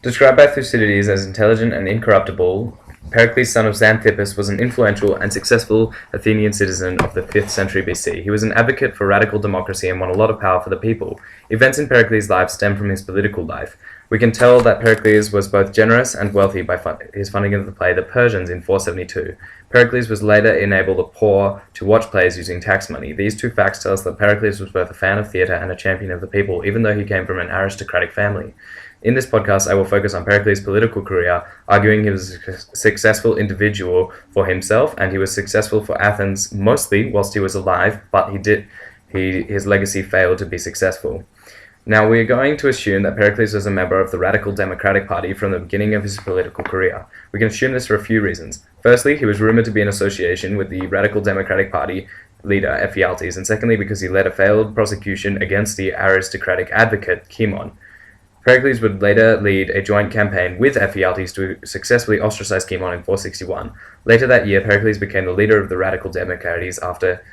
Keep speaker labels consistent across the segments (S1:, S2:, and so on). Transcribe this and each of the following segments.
S1: Described by Thucydides as intelligent and incorruptible, Pericles, son of Xanthippus, was an influential and successful Athenian citizen of the 5th century BC. He was an advocate for radical democracy and won a lot of power for the people. Events in Pericles' life stem from his political life. We can tell that Pericles was both generous and wealthy by his funding of the play The Persians in 472. Pericles was later enabled the poor to watch plays using tax money. These two facts tell us that Pericles was both a fan of theatre and a champion of the people, even though he came from an aristocratic family. In this podcast, I will focus on Pericles' political career, arguing he was a successful individual for himself, and he was successful for Athens mostly whilst he was alive, but his legacy failed to be successful. Now, we are going to assume that Pericles was a member of the Radical Democratic Party from the beginning of his political career. We can assume this for a few reasons. Firstly, he was rumored to be in association with the Radical Democratic Party leader Ephialtes, and secondly, because he led a failed prosecution against the aristocratic advocate Cimon. Pericles would later lead a joint campaign with Ephialtes to successfully ostracize Cimon in 461. Later that year, Pericles became the leader of the Radical Democrats after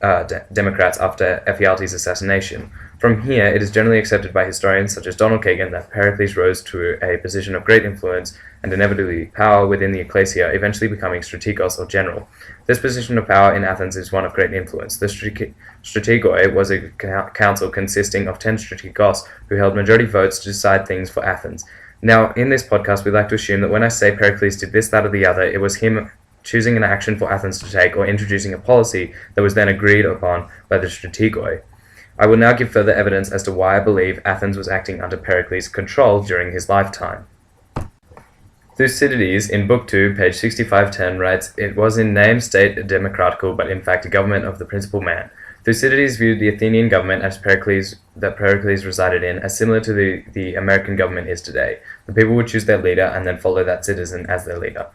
S1: Ephialtes' assassination. From here, it is generally accepted by historians such as Donald Kagan that Pericles rose to a position of great influence and inevitably power within the ecclesia, eventually becoming strategos or general. This position of power in Athens is one of great influence. The strategoi was a council consisting of 10 strategos who held majority votes to decide things for Athens. Now, in this podcast, we like to assume that when I say Pericles did this, that, or the other, it was him choosing an action for Athens to take or introducing a policy that was then agreed upon by the strategoi. I will now give further evidence as to why I believe Athens was acting under Pericles' control during his lifetime. Thucydides, in Book 2, page 6510, writes, "It was in name state democratical, but in fact a government of the principal man." Thucydides viewed the Athenian government that Pericles resided in as similar to the American government is today. The people would choose their leader and then follow that citizen as their leader.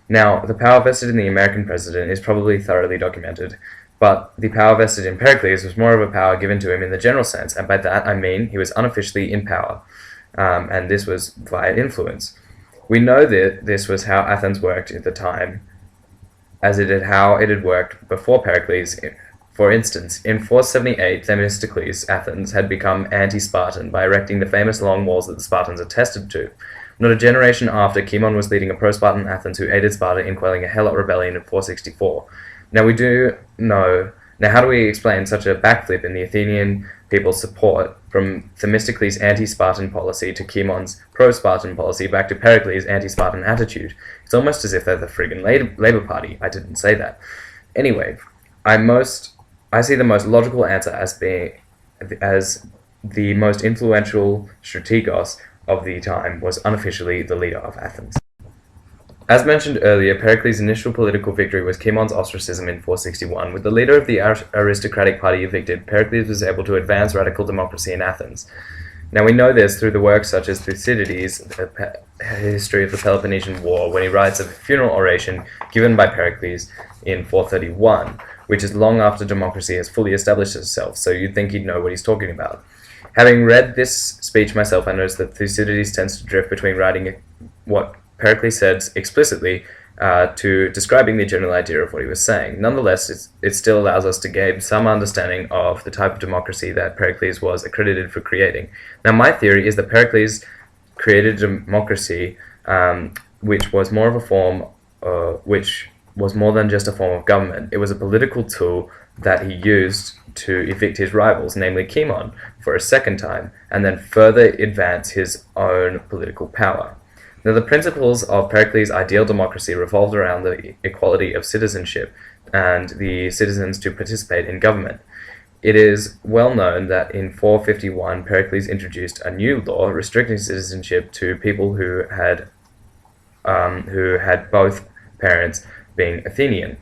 S1: Now, the power vested in the American president is probably thoroughly documented, but the power vested in Pericles was more of a power given to him in the general sense, and by that I mean he was unofficially in power, and this was via influence. We know that this was how Athens worked at the time, as it had how it had worked before Pericles. For instance, in 478, Themistocles, Athens had become anti-Spartan by erecting the famous long walls that the Spartans attested to. Not a generation after, Cimon was leading a pro-Spartan Athens who aided Sparta in quelling a Helot rebellion in 464. Now how do we explain such a backflip in the Athenian people's support from Themistocles' anti-Spartan policy to Cimon's pro-Spartan policy back to Pericles' anti-Spartan attitude? It's almost as if they're the friggin' Labour Party. I didn't say that. Anyway, I see the most logical answer as the most influential strategos of the time was unofficially the leader of Athens. As mentioned earlier, Pericles' initial political victory was Cimon's ostracism in 461. With the leader of the aristocratic party evicted, Pericles was able to advance radical democracy in Athens. Now we know this through the works such as Thucydides' The History of the Peloponnesian War, when he writes of a funeral oration given by Pericles in 431, which is long after democracy has fully established itself, so you'd think he'd know what he's talking about. Having read this speech myself, I noticed that Thucydides tends to drift between writing what Pericles said explicitly to describing the general idea of what he was saying. Nonetheless, it still allows us to gain some understanding of the type of democracy that Pericles was accredited for creating. Now, my theory is that Pericles created a democracy which was more than just a form of government. It was a political tool that he used to evict his rivals, namely Cimon, for a second time, and then further advance his own political power. Now, the principles of Pericles' ideal democracy revolved around the equality of citizenship and the citizens to participate in government. It is well known that in 451, Pericles introduced a new law restricting citizenship to people who had both parents being Athenian.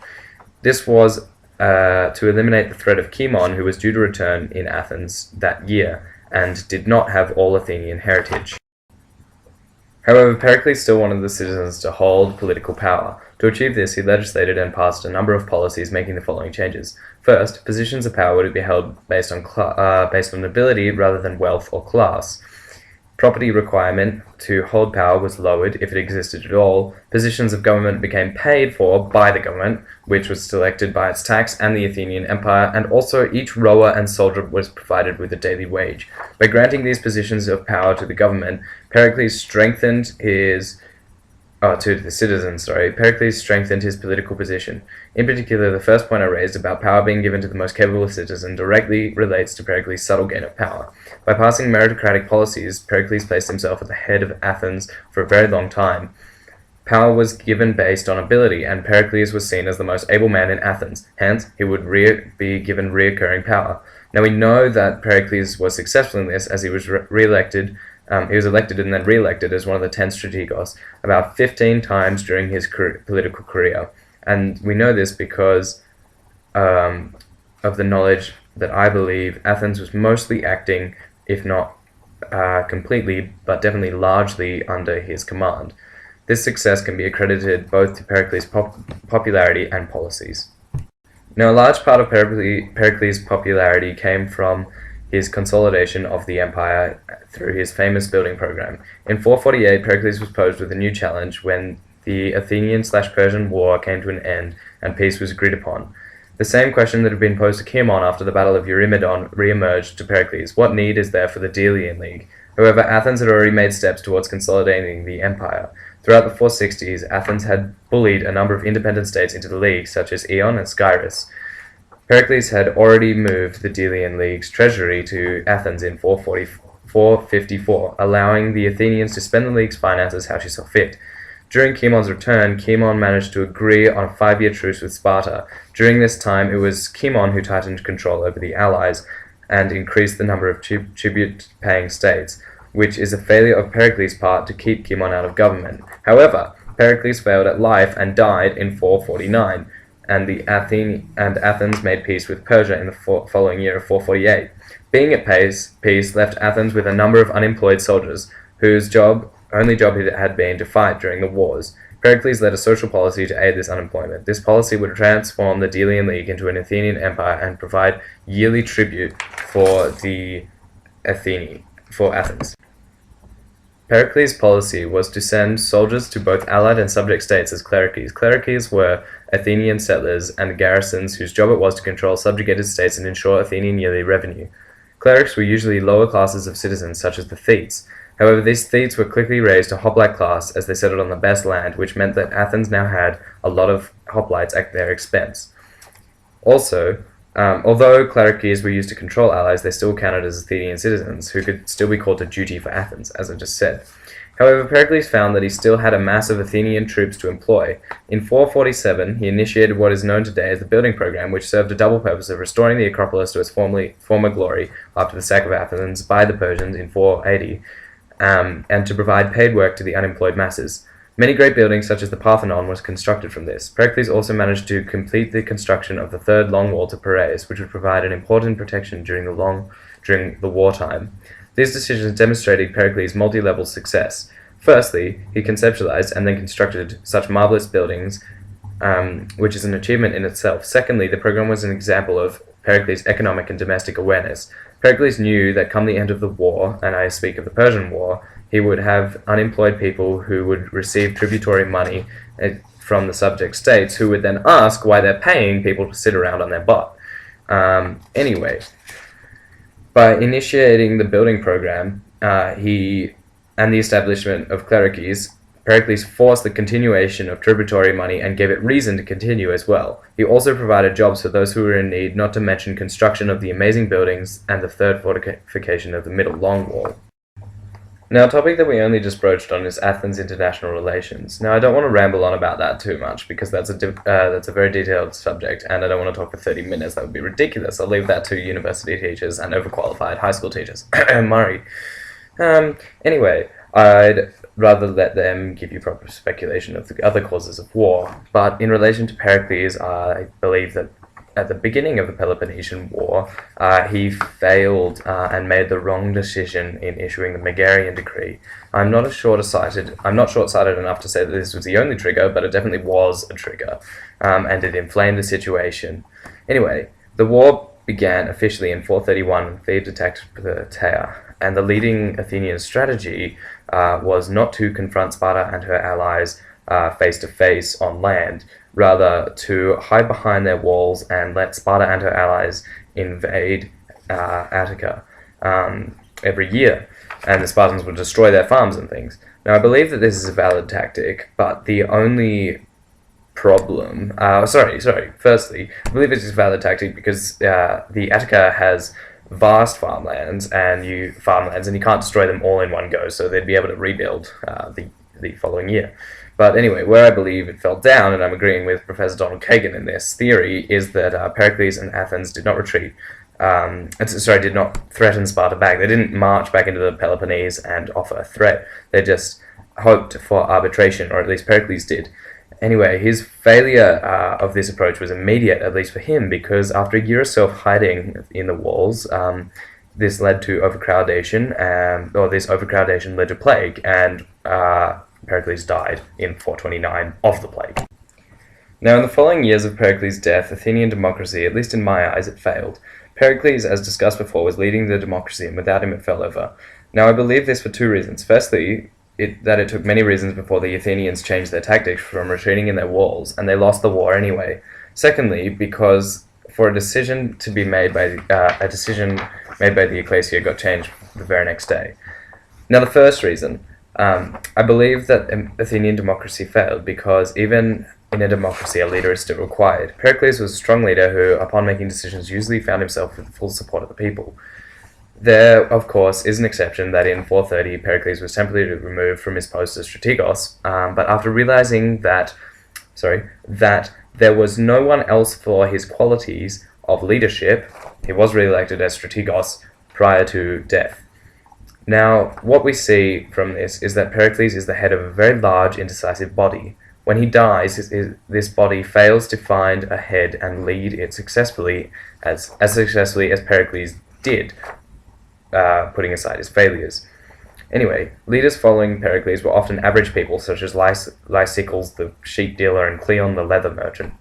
S1: This was to eliminate the threat of Cimon, who was due to return in Athens that year and did not have all Athenian heritage. However, Pericles still wanted the citizens to hold political power. To achieve this, he legislated and passed a number of policies making the following changes. First, positions of power would be held based on ability rather than wealth or class. Property requirement to hold power was lowered, if it existed at all. Positions of government became paid for by the government, which was selected by its tax and the Athenian Empire, and also each rower and soldier was provided with a daily wage. By granting these positions of power to the government, Pericles strengthened his Pericles strengthened his political position. In particular, the first point I raised about power being given to the most capable citizen directly relates to Pericles' subtle gain of power. By passing meritocratic policies, Pericles placed himself at the head of Athens for a very long time. Power was given based on ability, and Pericles was seen as the most able man in Athens. Hence, he would be given recurring power. Now we know that Pericles was successful in this, as he was re-elected. He was elected and then re-elected as one of the 10 strategos about 15 times during his political career. And we know this because of the knowledge that I believe Athens was mostly acting, if not completely, but definitely largely under his command. This success can be accredited both to Pericles' popularity and policies. Now, a large part of Pericles' popularity came from his consolidation of the empire through his famous building program. In 448, Pericles was posed with a new challenge when the Athenian/Persian War came to an end and peace was agreed upon. The same question that had been posed to Chiemon after the Battle of Eurymedon re-emerged to Pericles: what need is there for the Delian League? However, Athens had already made steps towards consolidating the empire. Throughout the 460s, Athens had bullied a number of independent states into the league, such as Eion and Skyrus. Pericles had already moved the Delian League's treasury to Athens in 454, allowing the Athenians to spend the league's finances how she saw fit. During Chiemon's return, Chiemon managed to agree on a 5-year truce with Sparta. During this time, it was Chiemon who tightened control over the allies and increased the number of tribute-paying states, which is a failure of Pericles' part to keep Chiemon out of government. However, Pericles failed at life and died in 449. And Athens made peace with Persia in the following year of 448. Being at peace left Athens with a number of unemployed soldiers, whose only job had been to fight during the wars. Pericles led a social policy to aid this unemployment. This policy would transform the Delian League into an Athenian empire and provide yearly tribute for Athens. Pericles' policy was to send soldiers to both allied and subject states as clerices. Clerices were Athenian settlers and garrisons whose job it was to control subjugated states and ensure Athenian yearly revenue. Clerics were usually lower classes of citizens, such as the Thetes. However, these Thetes were quickly raised to hoplite class as they settled on the best land, which meant that Athens now had a lot of hoplites at their expense. Also, although clerices were used to control allies, they still counted as Athenian citizens, who could still be called to duty for Athens, as I just said. However, Pericles found that he still had a mass of Athenian troops to employ. In 447, he initiated what is known today as the building program, which served a double purpose of restoring the Acropolis to its former glory after the sack of Athens by the Persians in 480, and to provide paid work to the unemployed masses. Many great buildings, such as the Parthenon, was constructed from this. Pericles also managed to complete the construction of the third long wall to Piraeus, which would provide an important protection during the wartime. These decisions demonstrated Pericles' multi-level success. Firstly, he conceptualized and then constructed such marvelous buildings, which is an achievement in itself. Secondly, the program was an example of Pericles' economic and domestic awareness. Pericles knew that come the end of the war, and I speak of the Persian War, he would have unemployed people who would receive tributary money from the subject states, who would then ask why they're paying people to sit around on their butt. Anyway, by initiating the building program and the establishment of clerices, Pericles forced the continuation of tributary money and gave it reason to continue as well. He also provided jobs for those who were in need, not to mention construction of the amazing buildings and the third fortification of the middle long wall. Now, a topic that we only just broached on is Athens' international relations. Now, I don't want to ramble on about that too much because that's a very detailed subject, and I don't want to talk for 30 minutes. That would be ridiculous. I'll leave that to university teachers and overqualified high school teachers. Murray. Anyway, I'd rather let them give you proper speculation of the other causes of war. But in relation to Pericles, I believe that at the beginning of the Peloponnesian War, he failed and made the wrong decision in issuing the Megarian decree. I'm not short-sighted enough to say that this was the only trigger, but it definitely was a trigger, and it inflamed the situation. Anyway, the war began officially in 431 when Thebes attacked Plataea. and the leading Athenian strategy was not to confront Sparta and her allies face to face on land, rather to hide behind their walls and let Sparta and her allies invade Attica every year, and the Spartans would destroy their farms and things. Now, I believe that this is a valid tactic, but the only problem... firstly, I believe it is a valid tactic because the Attica has vast farmlands, and you can't destroy them all in one go, so they'd be able to rebuild the following year. But anyway, where I believe it fell down, and I'm agreeing with Professor Donald Kagan in this theory, is that Pericles and Athens did not retreat. Did not threaten Sparta back. They didn't march back into the Peloponnese and offer a threat. They just hoped for arbitration, or at least Pericles did. Anyway, his failure of this approach was immediate, at least for him, because after a year or so of hiding in the walls, this led to overcrowdation, this overcrowdation led to plague, and Pericles died in 429 of the plague. Now, in the following years of Pericles' death, Athenian democracy, at least in my eyes, it failed. Pericles, as discussed before, was leading the democracy, and without him it fell over. Now, I believe this for two reasons. Firstly, it took many reasons before the Athenians changed their tactics from retreating in their walls, and they lost the war anyway. Secondly, because for a decision made by the ecclesia got changed the very next day. Now, the first reason, I believe that Athenian democracy failed because even in a democracy, a leader is still required. Pericles was a strong leader who, upon making decisions, usually found himself with the full support of the people. There, of course, is an exception that in 430, Pericles was temporarily removed from his post as strategos, but after realizing that there was no one else for his qualities of leadership, he was re-elected as strategos prior to death. Now, what we see from this is that Pericles is the head of a very large, indecisive body. When he dies, this body fails to find a head and lead it successfully as Pericles did, putting aside his failures. Anyway, leaders following Pericles were often average people such as Lysicles, the sheep dealer, and Cleon, the leather merchant.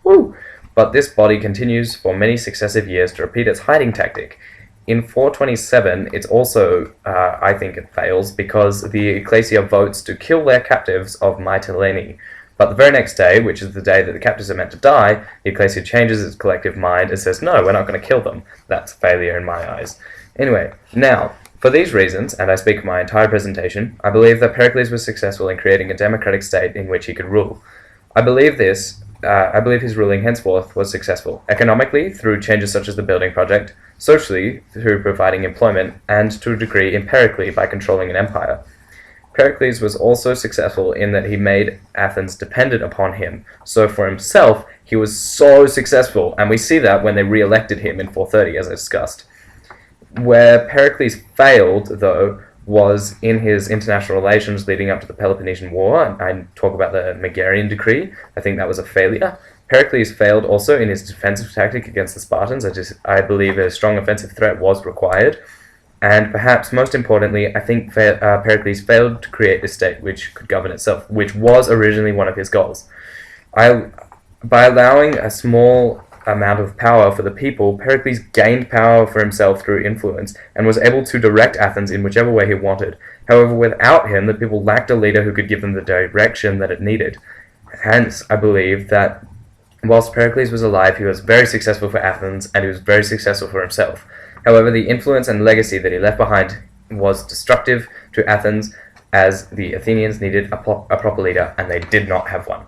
S1: But this body continues for many successive years to repeat its hiding tactic. In 427, it's also, I think it fails, because the ecclesia votes to kill their captives of Mytilene. But the very next day, which is the day that the captives are meant to die, the ecclesia changes its collective mind and says, no, we're not going to kill them. That's a failure in my eyes. Anyway, now, for these reasons, and I speak my entire presentation, I believe that Pericles was successful in creating a democratic state in which he could rule. I believe his ruling henceforth was successful, economically through changes such as the building project, socially through providing employment, and to a degree empirically by controlling an empire. Pericles was also successful in that he made Athens dependent upon him. So for himself, he was so successful, and we see that when they re-elected him in 430, as I discussed. Where Pericles failed, though, was in his international relations leading up to the Peloponnesian War. I talk about the Megarian Decree. I think that was a failure. Pericles failed also in his defensive tactic against the Spartans. I believe a strong offensive threat was required. And perhaps most importantly, I think Pericles failed to create a state which could govern itself, which was originally one of his goals. By allowing a small amount of power for the people, Pericles gained power for himself through influence and was able to direct Athens in whichever way he wanted. However, without him, the people lacked a leader who could give them the direction that it needed. Hence, I believe that whilst Pericles was alive, he was very successful for Athens and he was very successful for himself. However, the influence and legacy that he left behind was destructive to Athens, as the Athenians needed a proper leader, and they did not have one.